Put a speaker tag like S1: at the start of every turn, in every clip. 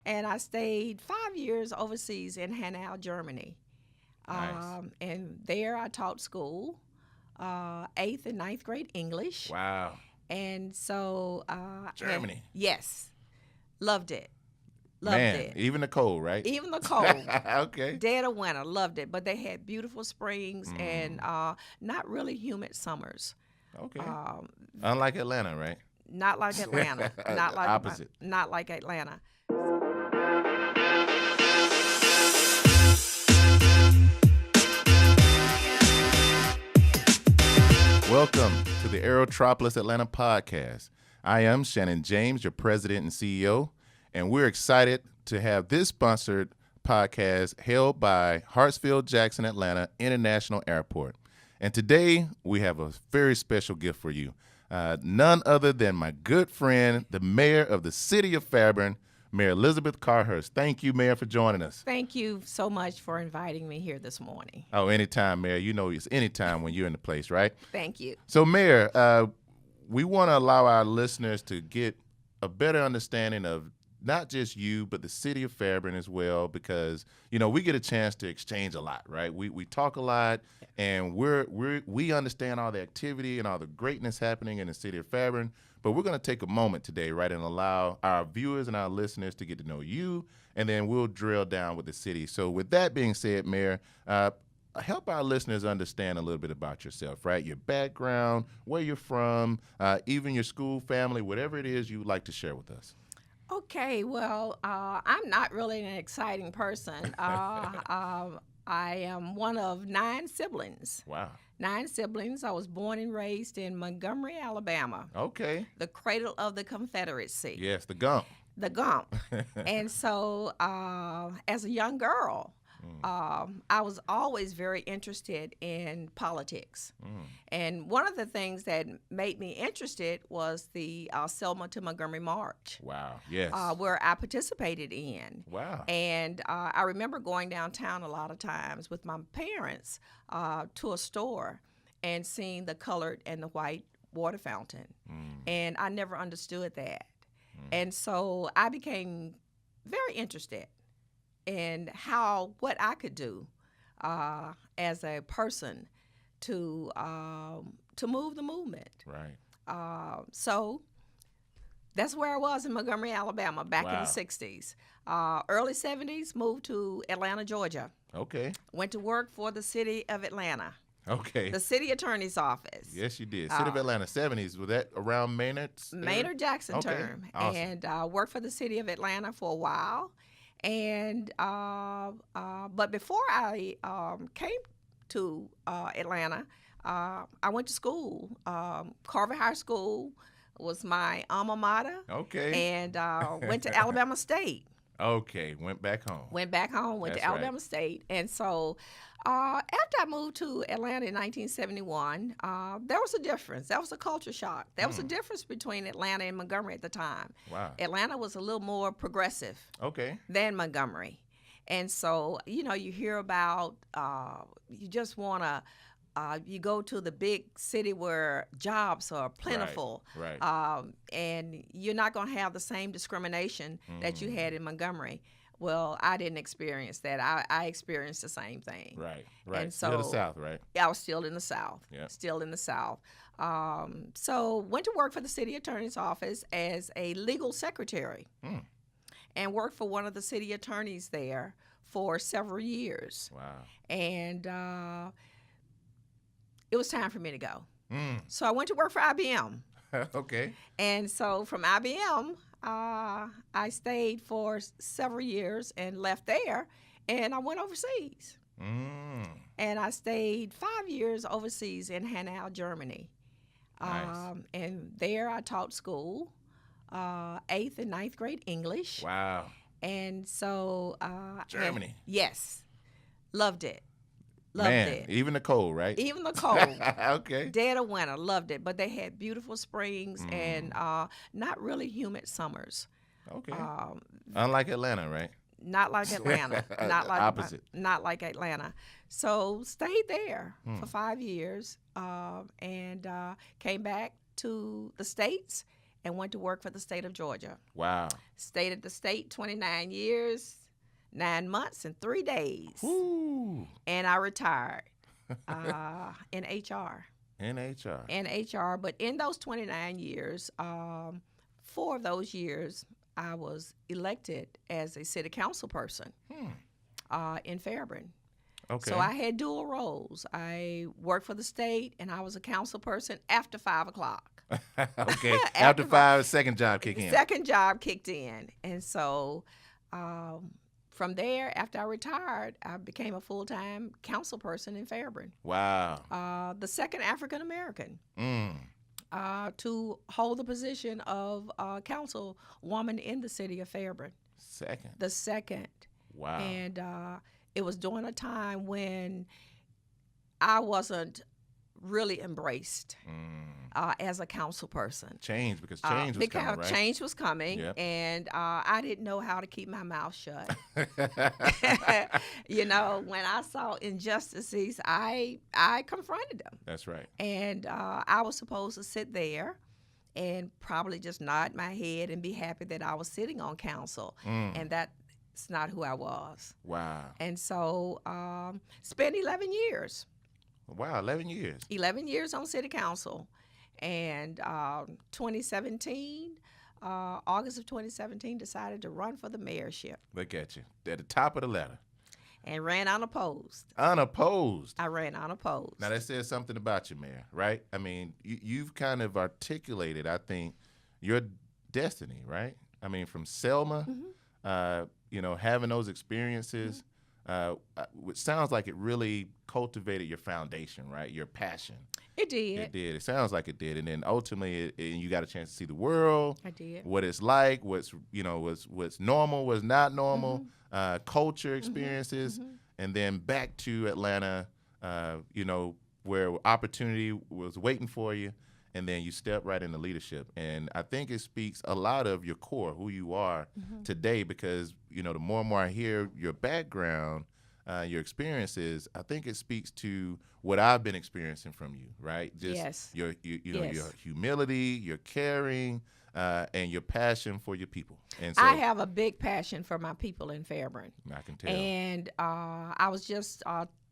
S1: And I stayed 5 years overseas in Hanau, Germany.
S2: Nice.
S1: And there I taught school, 8th and ninth grade English.
S2: Wow.
S1: And so,
S2: Germany.
S1: yes, loved it. Loved
S2: Man,
S1: it.
S2: even the cold, right?
S1: Even the cold,
S2: Okay.
S1: dead of winter, loved it. But they had beautiful springs and not really humid summers.
S2: Okay.
S1: Um,
S2: Unlike Atlanta, right?
S1: not like Atlanta. Not like
S2: Opposite.
S1: Not like Atlanta.
S2: Welcome to the Aerotropolis Atlanta podcast. I am Shannon James, your president and CEO, and we're excited to have this sponsored podcast held by Hartsfield-Jackson Atlanta International Airport. And today we have a very special gift for you. None other than my good friend, the mayor of the city of Fairburn, Mayor Elizabeth Carr-Hurst. Thank you, Mayor, for joining us.
S1: Thank you so much for inviting me here this morning.
S2: Oh, anytime, Mayor. You know it's anytime when you're in the place, right?
S1: Thank you.
S2: So, Mayor, we want to allow our listeners to get a better understanding of not just you, but the city of Fairburn as well, because, you know, we get a chance to exchange a lot, right? We talk a lot, and we understand all the activity and all the greatness happening in the city of Fairburn. But we're going to take a moment today, right, and allow our viewers and our listeners to get to know you, and then we'll drill down with the city. So with that being said, Mayor, help our listeners understand a little bit about yourself, right? Your background, where you're from, even your school, family, whatever it is you'd like to share with us.
S1: Okay, well, I'm not really an exciting person. I am one of 9 siblings.
S2: Wow.
S1: 9 siblings. I was born and raised in Montgomery, Alabama,
S2: Okay.
S1: the cradle of the Confederacy,
S2: Yes, the gump.
S1: the Gump. And so, as a young girl, I was always very interested in politics. And one of the things that made me interested was the Selma to Montgomery March,
S2: Wow. Yes.
S1: where I participated in.
S2: Wow.
S1: And I remember going downtown a lot of times with my parents to a store and seeing the colored and the white water fountain. And I never understood that. And so I became very interested in what I could do as a person to move the movement.
S2: Right.
S1: So that's where I was in Montgomery, Alabama, back in
S2: Wow.
S1: the 60s. Early 70s, moved to Atlanta, Georgia.
S2: Okay.
S1: Went to work for the city of Atlanta,
S2: Okay.
S1: the city attorney's office.
S2: Yes, you did. City of Atlanta, 70s. Was that around Maynard's?
S1: Maynard Jackson
S2: Okay.
S1: term.
S2: Awesome.
S1: And worked for the city of Atlanta for a while. And but before I came to Atlanta, I went to school. Carver High School was my alma mater.
S2: Okay.
S1: And went to Alabama State.
S2: Okay. Went back home.
S1: Went back home, went
S2: That's
S1: to
S2: right.
S1: Alabama State. And so after I moved to Atlanta in 1971, there was a difference. That was a culture shock. There was a difference between Atlanta and Montgomery at the time.
S2: Wow.
S1: Atlanta was a little more progressive
S2: Okay.
S1: than Montgomery. And so, you know, you hear about, you just want to, you go to the big city where jobs are plentiful,
S2: Right.
S1: and you're not going to have the same discrimination that you had in Montgomery. Well, I didn't experience that. I experienced the same thing.
S2: Right. Right.
S1: And
S2: Still the
S1: so-
S2: South, right?
S1: I was still in the South.
S2: Yeah.
S1: Still in the South. So went to work for the city attorney's office as a legal secretary, and worked for one of the city attorneys there for several years.
S2: Wow.
S1: And it was time for me to go.
S2: Mm.
S1: So I went to work for IBM.
S2: Okay.
S1: And so from IBM, I stayed for several years and left there, and I went overseas.
S2: Mm.
S1: And I stayed 5 years overseas in Hanau, Germany.
S2: Nice.
S1: And there I taught school, 8th and ninth grade English.
S2: Wow.
S1: And so...
S2: Germany.
S1: Yes. Loved it. Loved
S2: Man,
S1: it.
S2: even the cold, right?
S1: Even the cold.
S2: Okay.
S1: Dead of winter. Loved it. But they had beautiful springs and not really humid summers.
S2: Okay. Unlike Atlanta, right?
S1: Not like Atlanta. Not like
S2: Opposite.
S1: Not like Atlanta. So stayed there for 5 years and came back to the States and went to work for the state of Georgia.
S2: Wow.
S1: Stayed at the state 29 years, 9 months, and 3 days.
S2: Woo.
S1: And I retired in HR.
S2: In HR.
S1: In HR. But in those 29 years, 4 of those years, I was elected as a city council person in Fairburn.
S2: Okay.
S1: So I had dual roles. I worked for the state, and I was a council person after 5 o'clock.
S2: Okay. After 5, second job kicked in.
S1: Second job kicked in. And so from there, after I retired, I became a full-time council person in Fairburn.
S2: Wow.
S1: The second African-American to hold the position of councilwoman in the city of Fairburn.
S2: Second.
S1: The second.
S2: Wow.
S1: And it was during a time when I wasn't really embraced as a council person.
S2: Change, because change was coming, right?
S1: Change was coming,
S2: Yep.
S1: and I didn't know how to keep my mouth shut. You know, when I saw injustices, I confronted them.
S2: That's right.
S1: And I was supposed to sit there and probably just nod my head and be happy that I was sitting on council. And that's not who I was.
S2: Wow.
S1: And so spent 11 years.
S2: Wow, 11 years.
S1: 11 years on city council. And 2017, August of 2017, decided to run for the mayorship.
S2: Look at you. At the top of the ladder.
S1: And ran unopposed.
S2: Unopposed.
S1: I ran unopposed.
S2: Now, that says something about you, Mayor, right? I mean, you've kind of articulated, I think, your destiny, right? I mean, from Selma, you know, having those experiences, it sounds like it really cultivated your foundation, right? Your passion.
S1: It did.
S2: It did. It sounds like it did. And then ultimately, you got a chance to see the world.
S1: I did.
S2: What it's like, what's normal, what's not normal, culture experiences, and then back to Atlanta, you know, where opportunity was waiting for you, and then you step right into leadership. And I think it speaks a lot of your core, who you are today, because, you know, the more and more I hear your background, your experiences, I think it speaks to what I've been experiencing from you, right? Just your humility, your caring, and your passion for your people. And so
S1: I have a big passion for my people in Fairburn.
S2: I can tell.
S1: And I was just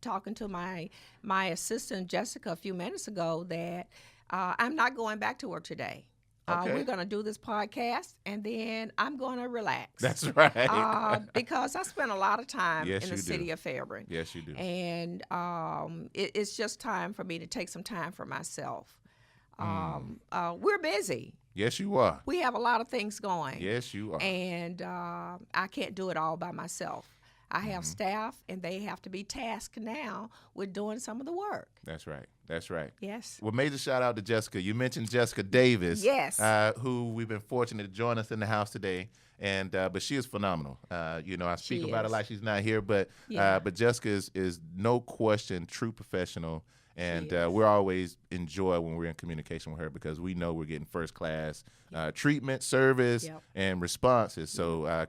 S1: talking to my assistant, Jessica, a few minutes ago that I'm not going back to work today.
S2: Okay.
S1: We're going to do this podcast, and then I'm going to relax.
S2: That's right.
S1: Because I spent a lot of time
S2: Yes,
S1: in the
S2: you
S1: city
S2: do.
S1: of Fairburn.
S2: Yes, you do.
S1: And it's just time for me to take some time for myself. We're busy.
S2: Yes, you are.
S1: We have a lot of things going.
S2: Yes, you are.
S1: And I can't do it all by myself. I have staff, and they have to be tasked now with doing some of the work.
S2: That's right. That's right.
S1: Yes.
S2: Well, major shout out to Jessica. You mentioned Jessica Davis.
S1: Yes.
S2: Who we've been fortunate to join us in the house today. And but she is phenomenal. You know, I speak
S1: She
S2: about
S1: is.
S2: it like she's not here, but Jessica is no question true professional. And we're always enjoy when we're in communication with her, because we know we're getting first class treatment, service, and responses. So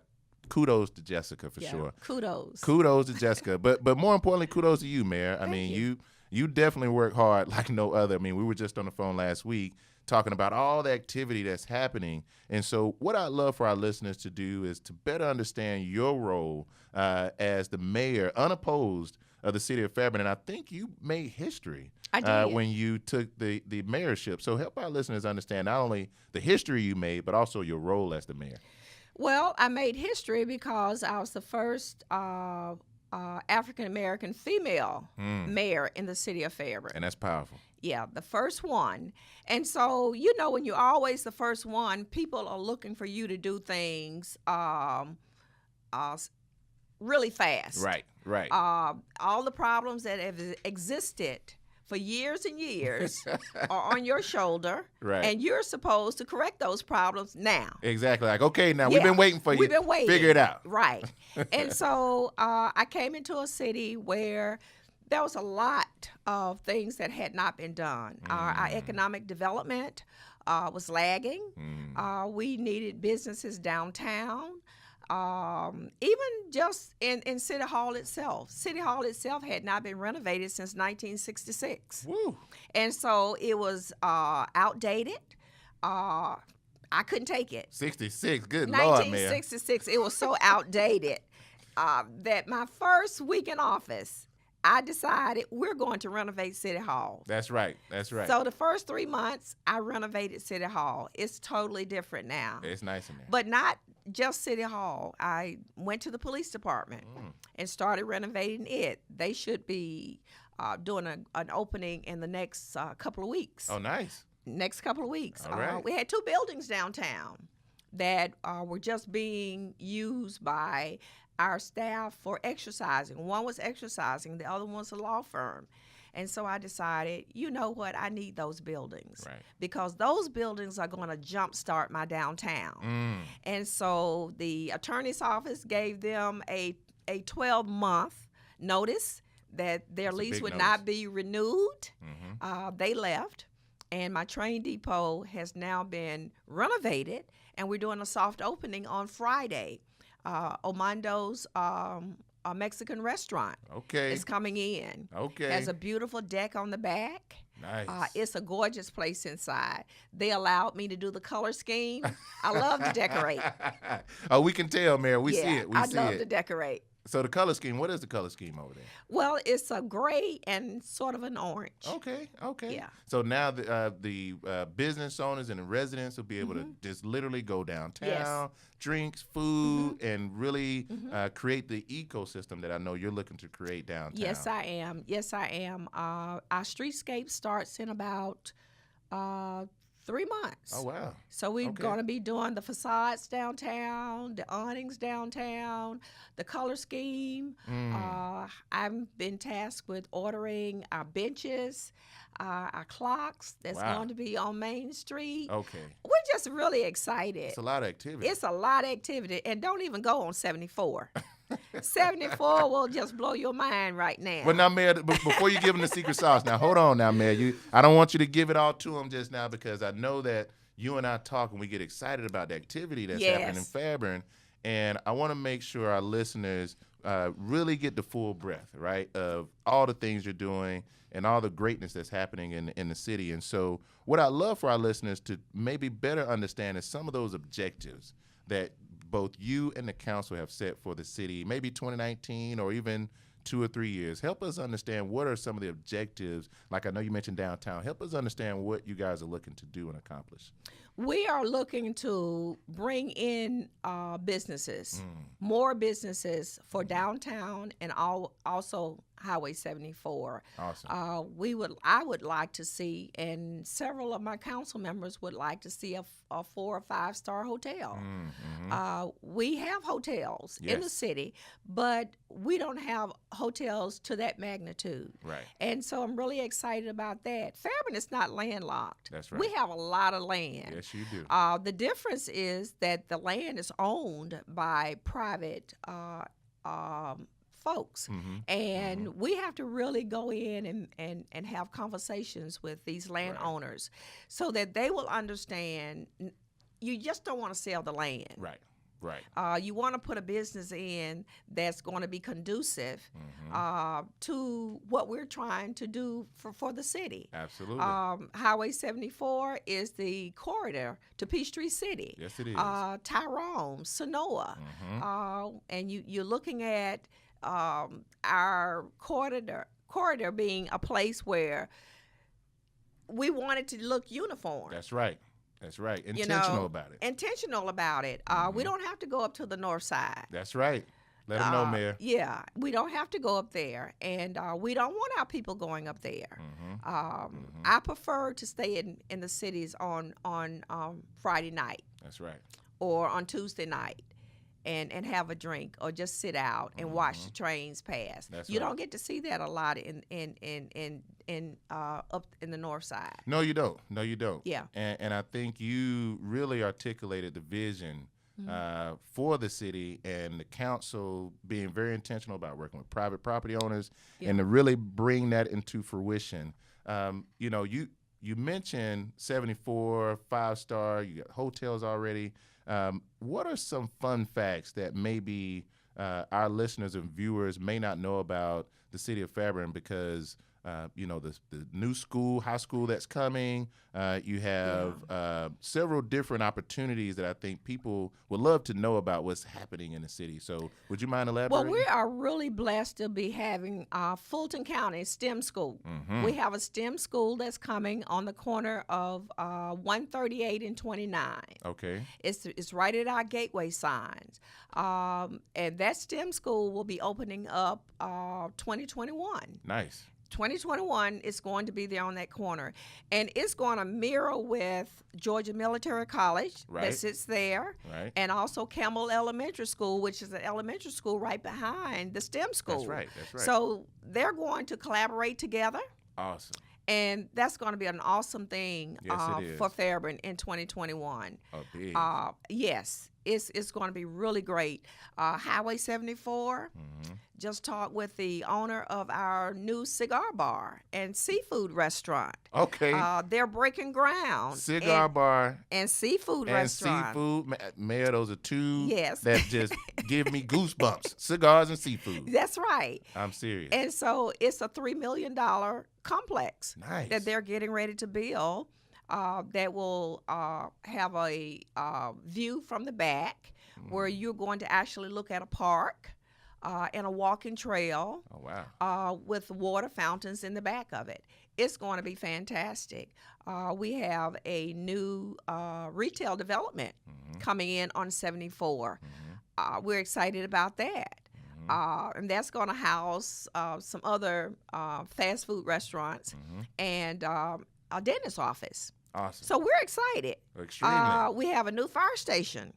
S2: kudos to Jessica for sure.
S1: Kudos
S2: to Jessica, but more importantly, kudos to you, Mayor. I mean, you definitely work hard like no other. I mean, we were just on the phone last week talking about all the activity that's happening. And so what I'd love for our listeners to do is to better understand your role as the mayor, unopposed, of the city of Fairburn. And I think you made history when you took the mayorship. So help our listeners understand not only the history you made, but also your role as the mayor.
S1: Well, I made history because I was the first African-American female mayor in the city of Fairburn.
S2: And that's powerful.
S1: Yeah, the first one. And so, you know, when you're always the first one, people are looking for you to do things really fast.
S2: Right.
S1: All the problems that have existed for years and years are on your shoulder, and you're supposed to correct those problems now.
S2: Exactly. Like, okay, now we've been waiting for you.
S1: We've been waiting.
S2: Figure it out.
S1: Right. And so I came into a city where there was a lot of things that had not been done. Our economic development was lagging. We needed businesses downtown. Even just in City Hall itself. City Hall itself had not been renovated since 1966.
S2: Woo.
S1: And so it was outdated. I I couldn't take it.
S2: 66, good Lord, man.
S1: 1966, it was so outdated that my first week in office, I decided we're going to renovate City Hall.
S2: That's right. That's right.
S1: So the first 3 months, I renovated City Hall. It's totally different now.
S2: It's nice in there.
S1: But not just City Hall. I went to the police department and started renovating it. They should be doing an opening in the next couple of weeks.
S2: Oh, nice.
S1: Next couple of weeks.
S2: All right.
S1: We had 2 buildings downtown that were just being used by our staff for exercising. One was exercising, the other one was a law firm. And so I decided, you know what, I need those buildings.
S2: Right.
S1: Because those buildings are going to jumpstart my downtown. And so the attorney's office gave them a 12-month notice that their lease would not be renewed. They left. And my train depot has now been renovated, and we're doing a soft opening on Friday. Omando's a Mexican restaurant is coming in. Has a beautiful deck on the back.
S2: Nice.
S1: It's a gorgeous place inside. They allowed me to do the color scheme. I love to decorate.
S2: Oh, we can tell, Mayor. We see it.
S1: I love to decorate.
S2: So the color scheme, what is the color scheme over there?
S1: Well, it's a gray and sort of an orange.
S2: Okay.
S1: Yeah.
S2: So now the business owners and the residents will be able to just literally go downtown, drinks, food, and really create the ecosystem that I know you're looking to create downtown.
S1: Yes, I am. Our streetscape starts in about 3 months.
S2: Oh, wow.
S1: So we're going to be doing the facades downtown, the awnings downtown, the color scheme. I've been tasked with ordering our benches, our clocks that's going to be on Main Street.
S2: Okay.
S1: We're just really excited.
S2: It's a lot of activity.
S1: It's a lot of activity. And don't even go on 74. 74 will just blow your mind right now.
S2: Well, now, Mayor, before you give them the secret sauce, now, hold on now, Mayor. I don't want you to give it all to them just now, because I know that you and I talk and we get excited about the activity that's happening in Fairburn. And I want to make sure our listeners really get the full breadth, right, of all the things you're doing and all the greatness that's happening in the city. And so what I'd love for our listeners to maybe better understand is some of those objectives that both you and the council have set for the city, maybe 2019 or even 2 or 3 years. Help us understand what are some of the objectives. Like I know you mentioned downtown. Help us understand what you guys are looking to do and accomplish.
S1: We are looking to bring in businesses, more businesses for downtown and also Highway 74.
S2: Awesome.
S1: I would like to see, and several of my council members would like to see a 4 or 5 star hotel. We have hotels in the city, but we don't have hotels to that magnitude.
S2: Right.
S1: And so I'm really excited about that. Fairburn is not landlocked.
S2: That's right.
S1: We have a lot of land.
S2: Yes, you do.
S1: The difference is that the land is owned by private folks. And we have to really go in and have conversations with these landowners so that they will understand you just don't want to sell the land.
S2: Right.
S1: You want to put a business in that's going to be conducive to what we're trying to do for the city.
S2: Absolutely.
S1: Highway 74 is the corridor to Peachtree City.
S2: Yes, it is.
S1: Tyrone, Sonoa. And you're looking at our corridor being a place where we want it to look uniform.
S2: That's right. Intentional about it.
S1: Intentional about it. We don't have to go up to the north side.
S2: That's right. Let them know, Mayor.
S1: Yeah, we don't have to go up there, and we don't want our people going up there. I prefer to stay in the cities on Friday night.
S2: That's right.
S1: Or on Tuesday night. And have a drink or just sit out and watch the trains pass. You don't get to see that a lot up in the north side.
S2: No, you don't.
S1: Yeah.
S2: And I think you really articulated the vision for the city and the council being very intentional about working with private property owners and to really bring that into fruition. You mentioned 74, 5-star, you got hotels already. What are some fun facts that maybe our listeners and viewers may not know about the city of Fairburn? Because the new school, high school that's coming. You have several different opportunities that I think people would love to know about what's happening in the city. So would you mind elaborating?
S1: Well, we are really blessed to be having Fulton County STEM School. We have a STEM school that's coming on the corner of 138 and 29.
S2: Okay.
S1: It's right at our gateway signs. And that STEM school will be opening up 2021.
S2: Nice.
S1: 2021 is going to be there on that corner, and it's going to mirror with Georgia Military College that sits there, and also Campbell Elementary School, which is an elementary school right behind the STEM school.
S2: That's right.
S1: So they're going to collaborate together.
S2: Awesome.
S1: And that's going to be an awesome thing for Fairburn in 2021.
S2: Oh, big.
S1: Yes, it's going to be really great. Highway 74, just talked with the owner of our new cigar bar and seafood restaurant.
S2: Okay.
S1: They're breaking ground.
S2: Cigar bar
S1: and seafood
S2: and
S1: restaurant.
S2: Seafood. Mayor, those are two
S1: Yes.
S2: that just give me goosebumps. Cigars and seafood.
S1: That's right.
S2: I'm serious.
S1: And so it's a $3 million complex that they're getting ready to build that will have a view from the back where you're going to actually look at a park and a walking trail with water fountains in the back of it. It's going to be fantastic. We have a new retail development coming in on 74. We're excited about that. And that's going to house some other fast food restaurants and a dentist's office.
S2: Awesome.
S1: So we're excited.
S2: Extremely.
S1: We have a new fire station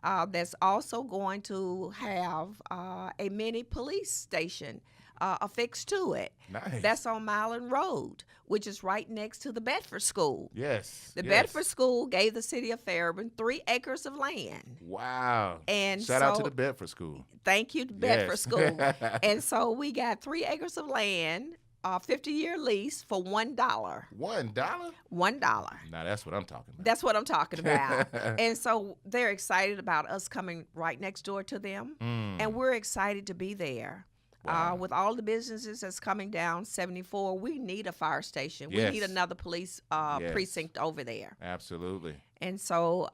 S1: that's also going to have a mini police station affixed to it.
S2: Nice.
S1: That's on Milan Road, which is right next to the Bedford School.
S2: Yes.
S1: The Bedford School gave the city of Fairburn 3 acres of land.
S2: Wow.
S1: And
S2: shout out to the Bedford School.
S1: Thank you to Bedford School. And so we got 3 acres of land, 50-year lease for $1.
S2: $1?
S1: $1.
S2: Now that's what I'm talking about.
S1: That's what I'm talking about. And so they're excited about us coming right next door to them. And we're excited to be there.
S2: Wow.
S1: With all the businesses that's coming down 74, we need a fire station.
S2: Yes.
S1: We need another police precinct over there.
S2: Absolutely.
S1: And so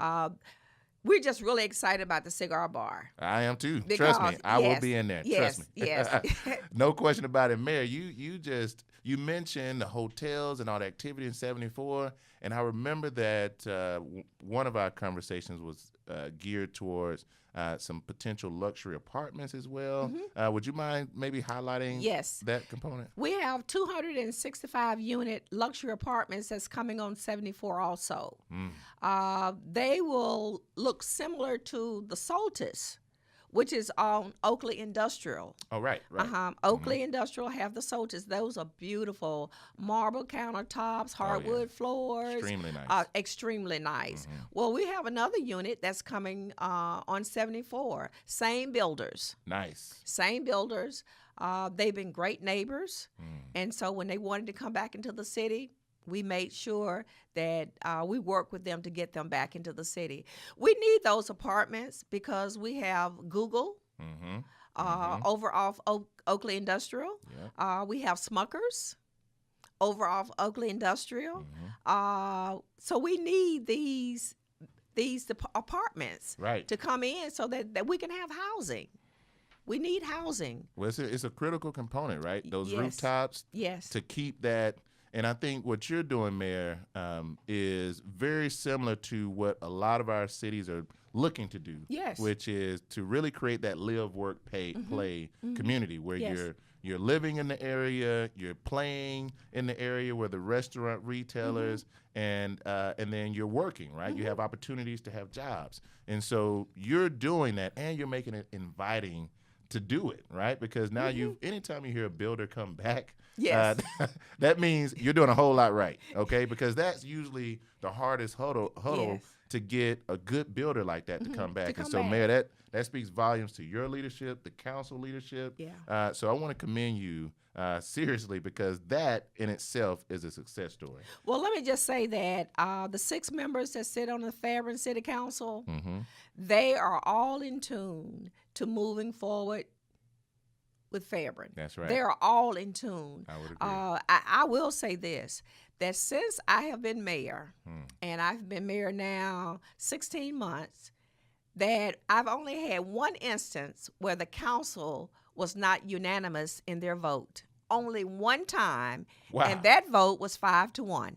S1: we're just really excited about the cigar bar.
S2: I am too.
S1: Because,
S2: Trust me, I will be in there.
S1: Yes,
S2: Trust me.
S1: yes.
S2: No question about it, Mayor. You mentioned the hotels and all the activity in 74, and I remember that one of our conversations was geared towards some potential luxury apartments as well. Would you mind maybe highlighting that component?
S1: We have 265 unit luxury apartments that's coming on 74 also. They will look similar to the Soltis, which is on Oakley Industrial.
S2: Oh, right.
S1: Oakley Industrial have the Soltis. Those are beautiful marble countertops, hardwood floors.
S2: Extremely nice.
S1: Extremely nice. Well, we have another unit that's coming on 74. Same builders.
S2: Nice.
S1: Same builders. They've been great neighbors. And so when they wanted to come back into the city, we made sure that we work with them to get them back into the city. We need those apartments because we have Google over off Oakley Industrial. We have Smuckers over off Oakley Industrial. So we need these apartments to come in so that we can have housing. We need housing.
S2: Well, it's a critical component, right? Those rooftops to keep that. And I think what you're doing, Mayor, is very similar to what a lot of our cities are looking to do, which is to really create that live, work, play community where you're living in the area, you're playing in the area where the restaurant, retailers, and then you're working, right? You have opportunities to have jobs. And so you're doing that, and you're making it inviting to do it, right? Because now anytime you hear a builder come back, that means you're doing a whole lot right, okay? Because that's usually the hardest hurdle to get a good builder like that to come back. Mayor, that speaks volumes to your leadership, the council leadership. So I want to commend you seriously because that in itself is a success story.
S1: Well, let me just say that the 6 members that sit on the Fairburn City Council, they are all in tune to moving forward with Fairburn.
S2: That's right.
S1: They're all in tune.
S2: I would agree.
S1: I will say this, that since I have been mayor, and I've been mayor now 16 months, that I've only had one instance where the council was not unanimous in their vote. Only one time,
S2: Wow.
S1: and that vote was 5-1.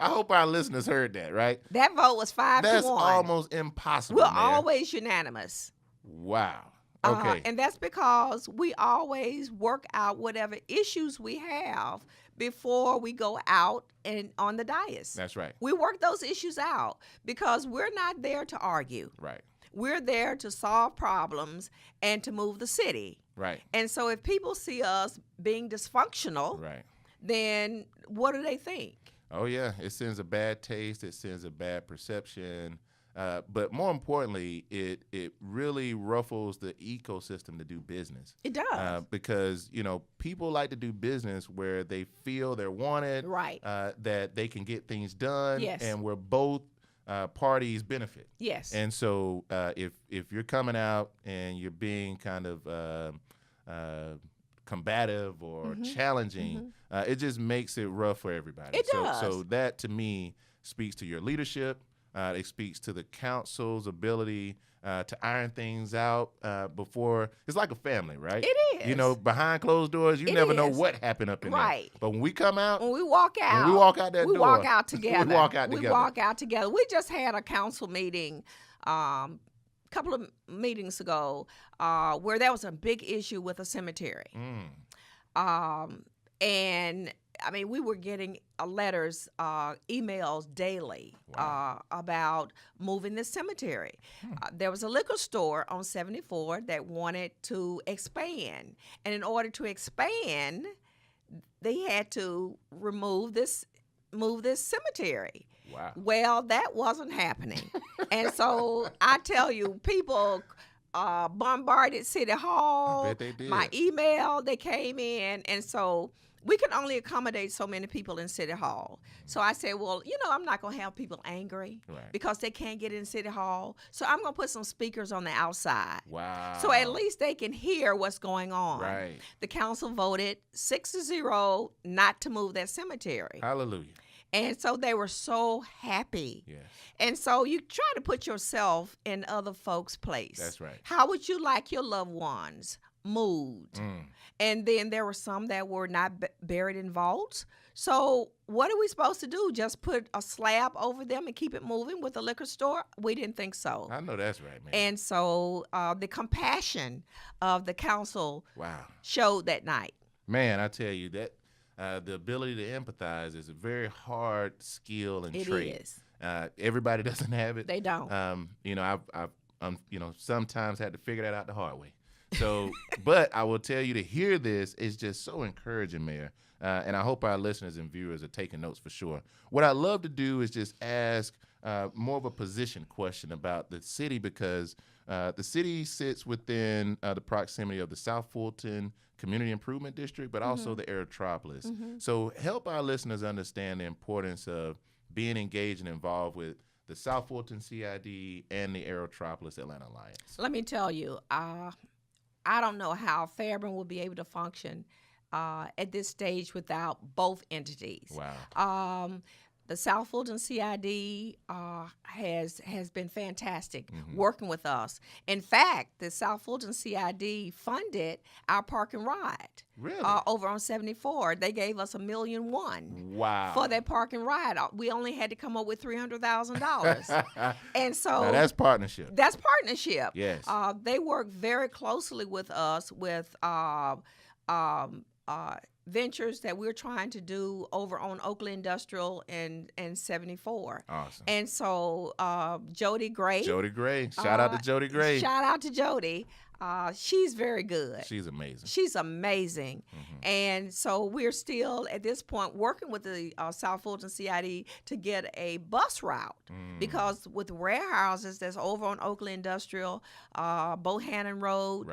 S2: I hope our listeners heard that, right?
S1: That vote was 5-1.
S2: That's almost impossible,
S1: We're
S2: Mayor.
S1: always unanimous.
S2: Wow. Okay.
S1: And that's because we always work out whatever issues we have before we go out and on the dais.
S2: That's right.
S1: We work those issues out because we're not there to argue.
S2: Right.
S1: We're there to solve problems and to move the city.
S2: Right.
S1: And so if people see us being dysfunctional,
S2: Right.
S1: then what do they think?
S2: Oh, yeah. It sends a bad taste. It sends a bad perception. But more importantly, it really ruffles the ecosystem to do business.
S1: It does.
S2: Because, people like to do business where they feel they're wanted,
S1: Right.
S2: that they can get things done,
S1: Yes.
S2: and where both parties benefit.
S1: Yes.
S2: And so if you're coming out and you're being kind of combative or challenging, it just makes it rough for everybody.
S1: It does.
S2: So that, to me, speaks to your leadership. It speaks to the council's ability to iron things out before. It's like a family, right?
S1: It is.
S2: Behind closed doors, you
S1: It
S2: never know
S1: is.
S2: what happened up in
S1: Right.
S2: there. But when we come out,
S1: When we walk out,
S2: we walk out that
S1: we
S2: door,
S1: walk out together.
S2: we walk out
S1: We
S2: together.
S1: walk out together. We just had a council meeting couple of meetings ago where there was a big issue with a cemetery. And I mean, we were getting letters, emails daily about moving the cemetery. There was a liquor store on 74 that wanted to expand. And in order to expand, they had to move this cemetery.
S2: Wow.
S1: Well, that wasn't happening. And so I tell you, people bombarded City Hall.
S2: I bet they did.
S1: My email, they came in. And so we can only accommodate so many people in City Hall. So I said, well, I'm not going to have people angry because they can't get in City Hall. So I'm going to put some speakers on the outside.
S2: Wow.
S1: So at least they can hear what's going on.
S2: Right.
S1: The council voted 6-0 not to move that cemetery.
S2: Hallelujah.
S1: And so they were so happy.
S2: Yes.
S1: And so you try to put yourself in other folks' place.
S2: That's right.
S1: How would you like your loved ones moved? And then there were some that were not buried in vaults. So what are we supposed to do? Just put a slab over them and keep it moving with a liquor store? We didn't think so.
S2: I know that's right, man.
S1: And so the compassion of the council showed that night.
S2: Man, I tell you that the ability to empathize is a very hard skill and trait.
S1: It is.
S2: Everybody doesn't have it.
S1: They don't.
S2: I've sometimes had to figure that out the hard way. So, but I will tell you, to hear this is just so encouraging, Mayor. And I hope our listeners and viewers are taking notes for sure. What I love to do is just ask more of a position question about the city, because the city sits within the proximity of the South Fulton Community Improvement District, but also the Aerotropolis. So help our listeners understand the importance of being engaged and involved with the South Fulton CID and the Aerotropolis Atlanta Alliance.
S1: Let me tell you, I don't know how Fairburn will be able to function at this stage without both entities.
S2: Wow.
S1: The South Fulton CID has been fantastic working with us. In fact, the South Fulton CID funded our park and ride.
S2: Really?
S1: Over on 74. They gave us $1.1 million
S2: Wow.
S1: for that park and ride. We only had to come up with $300,000. And so
S2: now that's partnership.
S1: That's partnership.
S2: Yes.
S1: They work very closely with us with ventures that we're trying to do over on Oakland Industrial and 74.
S2: Awesome.
S1: And so Jody Gray.
S2: Jody Gray. Shout out to Jody Gray.
S1: Shout out to Jody. She's very good.
S2: She's amazing.
S1: She's amazing. And so we're still at this point working with the South Fulton CID to get a bus route because with the warehouses that's over on Oakland Industrial, Bohannon Road,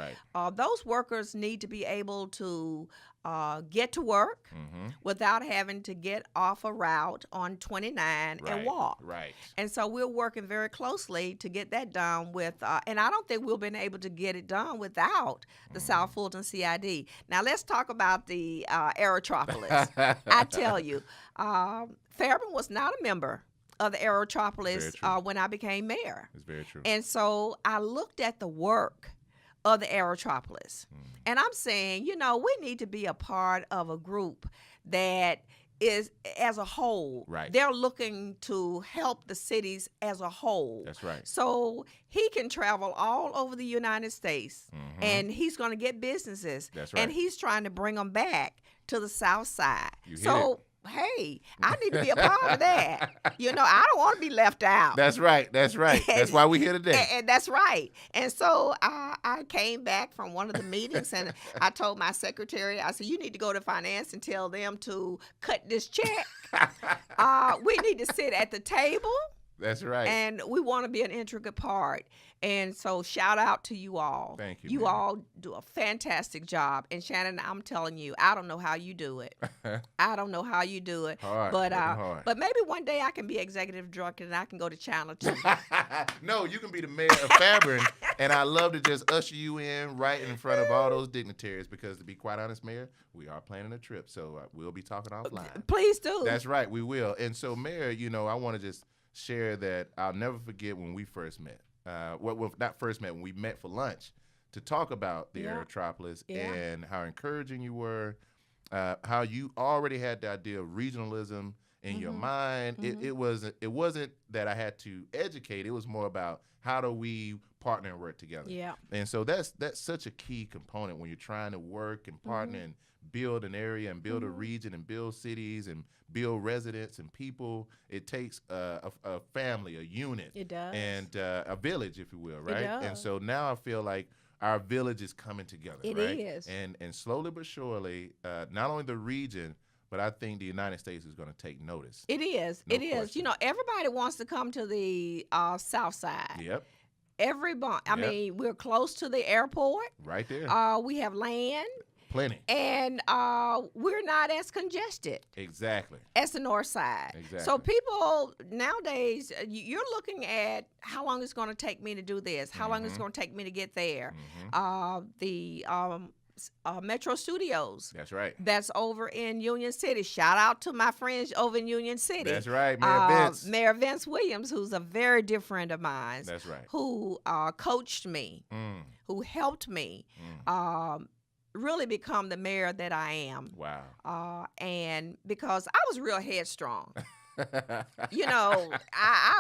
S1: those workers need to be able to get to work without having to get off a route on 29 and walk.
S2: Right.
S1: And so we're working very closely to get that done with, and I don't think we'll be able to get it done without the South Fulton CID. Now let's talk about the Aerotropolis. I tell you, Fairburn was not a member of the Aerotropolis when I became mayor.
S2: It's very true.
S1: And so I looked at the work of the Aerotropolis, and I'm saying, we need to be a part of a group that is as a whole.
S2: Right.
S1: They're looking to help the cities as a whole.
S2: That's right.
S1: So he can travel all over the United States, and he's going to get businesses.
S2: That's right.
S1: And he's trying to bring them back to the South Side.
S2: You hit
S1: So, hey, I need to be a part of that. I don't want to be left out.
S2: That's right. That's right. That's why we're here today.
S1: And that's right. And so I came back from one of the meetings, and I told my secretary, I said, you need to go to finance and tell them to cut this check. We need to sit at the table.
S2: That's right.
S1: And we want to be an intricate part. And so shout out to you all.
S2: Thank you.
S1: You
S2: man.
S1: all do a fantastic job. And Shannon, I'm telling you, I don't know how you do it. I don't know how you do it.
S2: Hard,
S1: but maybe one day I can be executive director and I can go to Channel 2.
S2: No, you can be the mayor of Fairburn, and I love to just usher you in right in front of all those dignitaries because, to be quite honest, Mayor, we are planning a trip, so we'll be talking offline.
S1: Please do.
S2: That's right, we will. And so, Mayor, I want to just share that I'll never forget when we first met. Not first met, when we met for lunch to talk about the Aerotropolis and how encouraging you were, how you already had the idea of regionalism in your mind. It wasn't that I had to educate. It was more about how do we partner and work together.
S1: Yeah.
S2: And so that's such a key component when you're trying to work and partner and build an area and build a region and build cities and build residents and people. It takes a family, a unit.
S1: It does.
S2: And a village, if you will, right?
S1: It does.
S2: And so now I feel like our village is coming together,
S1: It
S2: right?
S1: is.
S2: And slowly but surely, not only the region, but I think the United States is going to take notice.
S1: It is.
S2: No
S1: it is.
S2: question.
S1: Everybody wants to come to the South Side.
S2: Yep,
S1: Everybody. I
S2: Yep.
S1: mean, we're close to the airport.
S2: right there.
S1: We have land.
S2: Plenty.
S1: And we're not as congested
S2: Exactly.
S1: as the north side.
S2: Exactly.
S1: So people nowadays, you're looking at how long it's going to take me to do this, how long it's going to take me to get there. The Metro Studios.
S2: That's right.
S1: That's over in Union City. Shout out to my friends over in Union City.
S2: That's right, Mayor Vince.
S1: Mayor Vince Williams, who's a very dear friend of mine.
S2: That's right.
S1: Who coached me, who helped me really become the mayor that I am.
S2: Wow.
S1: And because I was real headstrong. I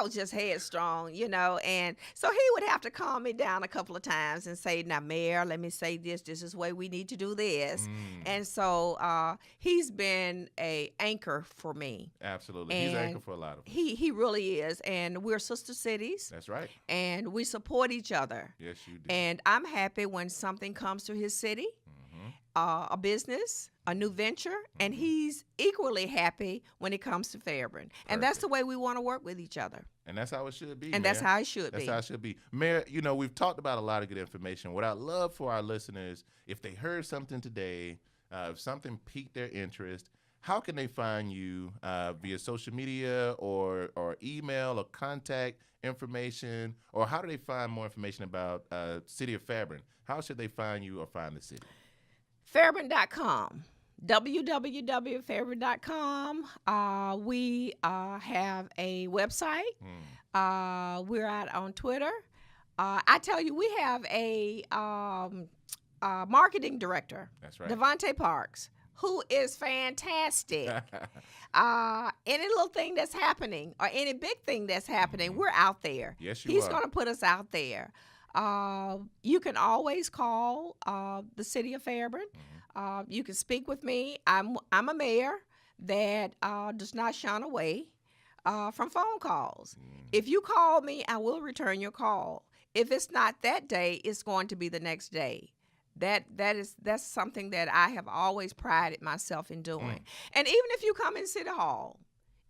S1: was just headstrong, and so he would have to calm me down a couple of times and say, now, Mayor, let me say this is the way we need to do this. And so he's been a anchor for me.
S2: Absolutely. He's an anchor for a lot of us.
S1: He really is, and we're sister cities.
S2: That's right.
S1: And we support each other.
S2: Yes, you do.
S1: And I'm happy when something comes to his city, a business, a new venture, and he's equally happy when it comes to Fairburn. And that's the way we want to work with each other.
S2: And that's how it should be.
S1: And
S2: Mayor.
S1: that's how it should be.
S2: That's how it should be. Mayor, we've talked about a lot of good information. What I'd love for our listeners, if they heard something today, if something piqued their interest, how can they find you via social media or email or contact information? Or how do they find more information about City of Fairburn? How should they find you or find the city?
S1: Fairburn.com. www.fairburn.com. We have a website. We're out on Twitter. I tell you, we have a marketing director.
S2: That's right.
S1: Devontae Parks, who is fantastic. Any little thing that's happening or any big thing that's happening, we're out there.
S2: Yes, you
S1: He's
S2: are.
S1: going to put us out there. You can always call the City of Fairburn. You can speak with me. I'm a mayor that does not shun away from phone calls. If you call me, I will return your call. If it's not that day, it's going to be the next day. That's something that I have always prided myself in doing. And even if you come in City Hall,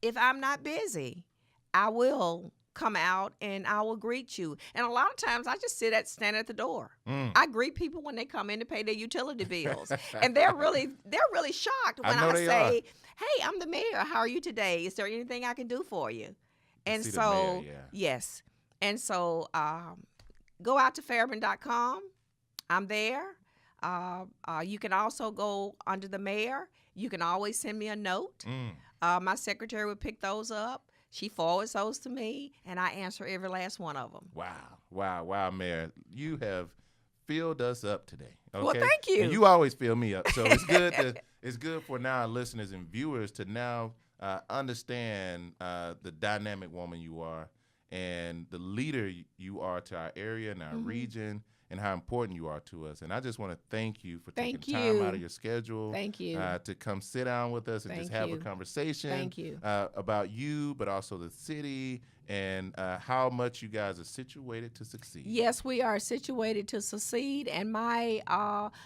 S1: if I'm not busy, I will come out and I will greet you. And a lot of times I just stand at the door. I greet people when they come in to pay their utility bills. And they're really shocked when I say, hey, I'm the mayor. How are you today? Is there anything I can do for you? And so, yes. And so go out to Fairburn.com. I'm there. You can also go under the mayor. You can always send me a note. My secretary would pick those up. She forwards those to me, and I answer every last one of them.
S2: Wow, Mayor. You have filled us up today. Okay?
S1: Well, thank you.
S2: And you always fill me up. So it's good it's good for now our listeners and viewers to now understand the dynamic woman you are and the leader you are to our area and our region, and how important you are to us. And I just want to thank you for taking time out of your schedule.
S1: Thank you.
S2: To come sit down with us and just have a conversation.
S1: Thank you.
S2: About you, but also the city and how much you guys are situated to succeed.
S1: Yes, we are situated to succeed, and my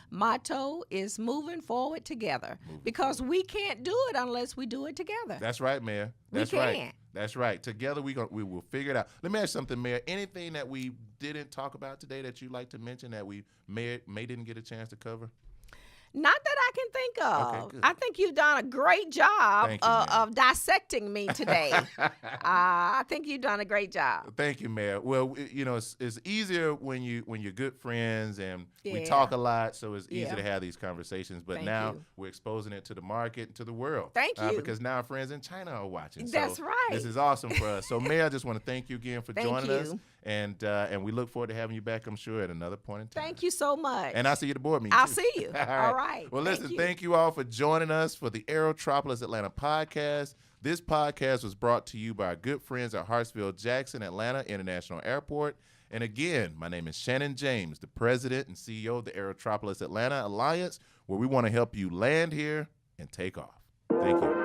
S1: motto is moving forward together, because we can't do it unless we do it together.
S2: That's right, Mayor. That's
S1: we
S2: right.
S1: can't.
S2: That's right. Together we will figure it out. Let me ask you something, Mayor. Anything that we didn't talk about today that you'd like to mention that we may didn't get a chance to cover?
S1: Not that I can think of.
S2: Okay, good.
S1: I think you've done a great job
S2: Thank you,
S1: of dissecting me today. I think you've done a great job.
S2: Thank you, Mayor. Well, it's easier when you're good friends and we
S1: Yeah.
S2: talk a lot, so it's easy
S1: Yeah.
S2: to have these conversations. But
S1: Thank
S2: now
S1: you.
S2: we're exposing it to the market and to the world.
S1: Thank you.
S2: Because now our friends in China are watching.
S1: That's
S2: so
S1: right.
S2: This is awesome for us. So, Mayor, I just want to thank you again for
S1: Thank
S2: joining us,
S1: you.
S2: and we look forward to having you back, I'm sure, at another point in time.
S1: Thank you so much.
S2: And I'll see you at the board meeting.
S1: I'll
S2: too.
S1: see you. All right.
S2: Well,
S1: Thank
S2: listen,
S1: you.
S2: thank you all for joining us for the Aerotropolis Atlanta podcast. This podcast was brought to you by our good friends at Hartsfield-Jackson Atlanta International Airport. And again, my name is Shannon James, the president and CEO of the Aerotropolis Atlanta Alliance, where we want to help you land here and take off. Thank you.